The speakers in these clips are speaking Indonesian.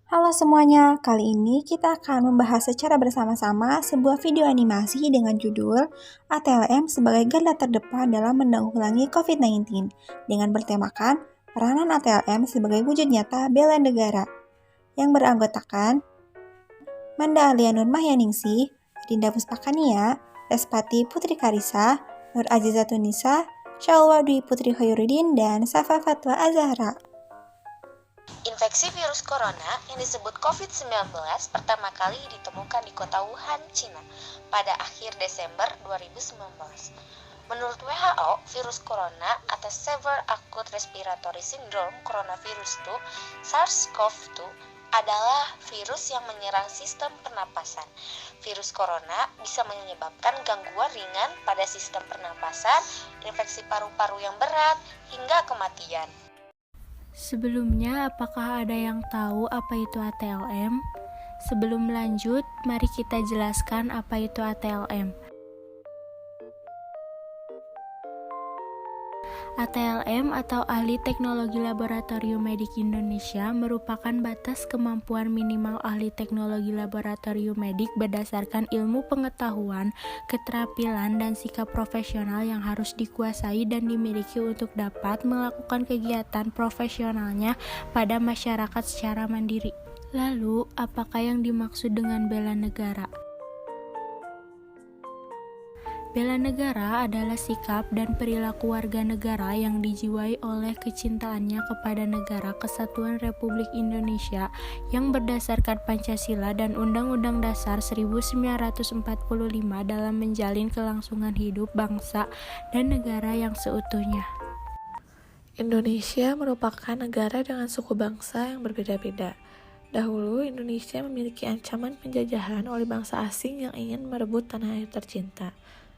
Halo semuanya, kali ini kita akan membahas secara bersama-sama sebuah video animasi dengan judul ATLM sebagai garda terdepan dalam menanggulangi COVID-19 dengan bertemakan peranan ATLM sebagai wujud nyata bela negara yang beranggotakan Manda Alianur Mahyaningsih, Dinda Puspakania, Respati Putri Karisa, Nur Azizatunisa, Syalwa Dwi Putri Khairuddin, dan Safa Fatwa Azahra. Infeksi virus corona yang disebut COVID-19 pertama kali ditemukan di kota Wuhan, Cina pada akhir Desember 2019. Menurut WHO, virus corona atau Severe Acute Respiratory Syndrome Coronavirus 2 SARS-CoV-2 adalah virus yang menyerang sistem pernapasan. Virus corona bisa menyebabkan gangguan ringan pada sistem pernapasan, infeksi paru-paru yang berat, hingga kematian. Sebelumnya, apakah ada yang tahu apa itu ATLM? Sebelum lanjut, mari kita jelaskan apa itu ATLM. ATLM atau Ahli Teknologi Laboratorium Medik Indonesia merupakan batas kemampuan minimal ahli teknologi laboratorium medik berdasarkan ilmu pengetahuan, keterampilan, dan sikap profesional yang harus dikuasai dan dimiliki untuk dapat melakukan kegiatan profesionalnya pada masyarakat secara mandiri. Lalu, apakah yang dimaksud dengan bela negara? Bela negara adalah sikap dan perilaku warga negara yang dijiwai oleh kecintaannya kepada negara Kesatuan Republik Indonesia yang berdasarkan Pancasila dan Undang-Undang Dasar 1945 dalam menjalin kelangsungan hidup bangsa dan negara yang seutuhnya. Indonesia merupakan negara dengan suku bangsa yang berbeda-beda. Dahulu, Indonesia memiliki ancaman penjajahan oleh bangsa asing yang ingin merebut tanah air tercinta.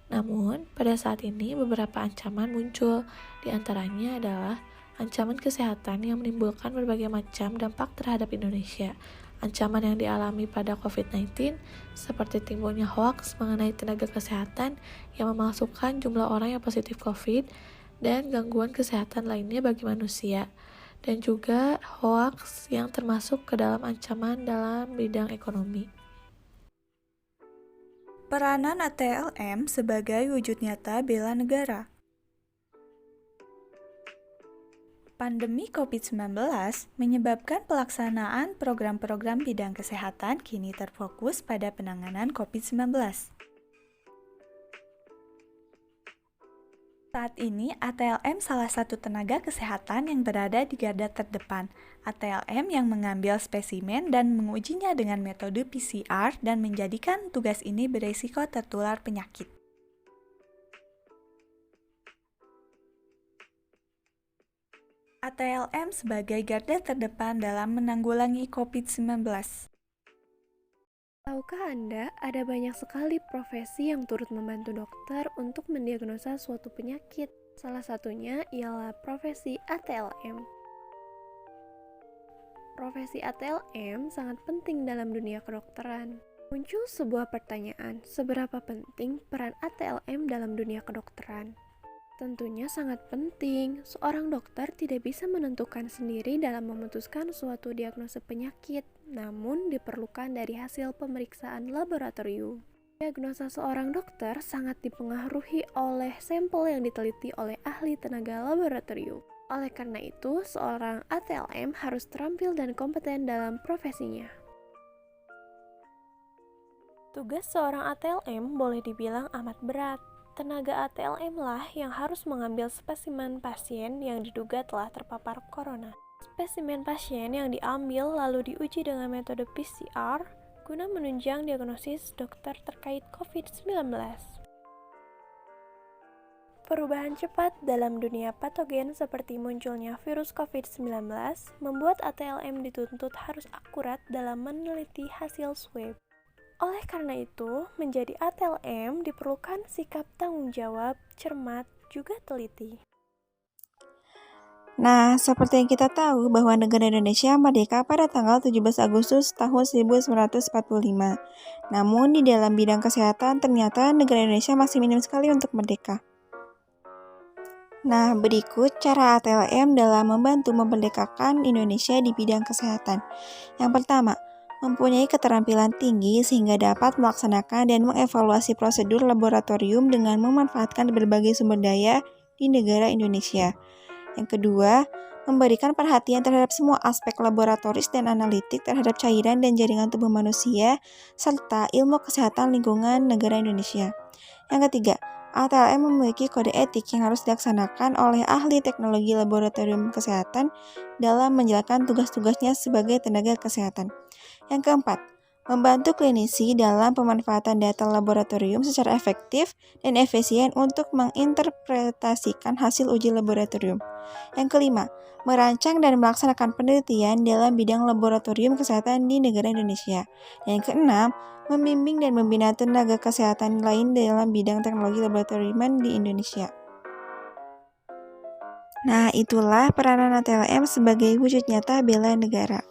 Namun, pada saat ini beberapa ancaman muncul, di antaranya adalah ancaman kesehatan yang menimbulkan berbagai macam dampak terhadap Indonesia, ancaman yang dialami pada COVID-19 seperti timbulnya hoaks mengenai tenaga kesehatan yang memalsukan jumlah orang yang positif COVID, dan gangguan kesehatan lainnya bagi manusia, dan juga hoaks yang termasuk ke dalam ancaman dalam bidang ekonomi. Peranan ATLM sebagai wujud nyata bela negara. Pandemi COVID-19 menyebabkan pelaksanaan program-program bidang kesehatan kini terfokus pada penanganan COVID-19. Saat ini, ATLM salah satu tenaga kesehatan yang berada di garda terdepan. ATLM yang mengambil spesimen dan mengujinya dengan metode PCR dan menjadikan tugas ini beresiko tertular penyakit. ATLM sebagai garda terdepan dalam menanggulangi COVID-19. Tahukah Anda, ada banyak sekali profesi yang turut membantu dokter untuk mendiagnosa suatu penyakit. Salah satunya ialah profesi ATLM. Profesi ATLM sangat penting dalam dunia kedokteran. Muncul sebuah pertanyaan, seberapa penting peran ATLM dalam dunia kedokteran? Tentunya sangat penting. Seorang dokter tidak bisa menentukan sendiri dalam memutuskan suatu diagnosa penyakit, namun diperlukan dari hasil pemeriksaan laboratorium. Diagnosa seorang dokter sangat dipengaruhi oleh sampel yang diteliti oleh ahli tenaga laboratorium. Oleh karena itu, seorang ATLM harus terampil dan kompeten dalam profesinya. Tugas seorang ATLM boleh dibilang amat berat. Tenaga ATLM lah yang harus mengambil spesimen pasien yang diduga telah terpapar corona. Spesimen pasien yang diambil lalu diuji dengan metode PCR guna menunjang diagnosis dokter terkait COVID-19. Perubahan cepat dalam dunia patogen seperti munculnya virus COVID-19 membuat ATLM dituntut harus akurat dalam meneliti hasil swab. Oleh karena itu, menjadi ATLM diperlukan sikap tanggung jawab, cermat, juga teliti. Nah, seperti yang kita tahu bahwa negara Indonesia merdeka pada tanggal 17 Agustus tahun 1945. Namun di dalam bidang kesehatan ternyata negara Indonesia masih minim sekali untuk merdeka. Nah, berikut cara ATLM dalam membantu memerdekakan Indonesia di bidang kesehatan. Yang pertama, mempunyai keterampilan tinggi sehingga dapat melaksanakan dan mengevaluasi prosedur laboratorium dengan memanfaatkan berbagai sumber daya di negara Indonesia. Yang kedua, memberikan perhatian terhadap semua aspek laboratoris dan analitik terhadap cairan dan jaringan tubuh manusia, serta ilmu kesehatan lingkungan negara Indonesia. Yang ketiga, ATLM memiliki kode etik yang harus dilaksanakan oleh ahli teknologi laboratorium kesehatan dalam menjalankan tugas-tugasnya sebagai tenaga kesehatan. Yang keempat, membantu klinisi dalam pemanfaatan data laboratorium secara efektif dan efisien untuk menginterpretasikan hasil uji laboratorium. Yang kelima, merancang dan melaksanakan penelitian dalam bidang laboratorium kesehatan di negara Indonesia. Dan yang keenam, membimbing dan membina tenaga kesehatan lain dalam bidang teknologi laboratorium di Indonesia. Nah, itulah peranan ATLM sebagai wujud nyata bela negara.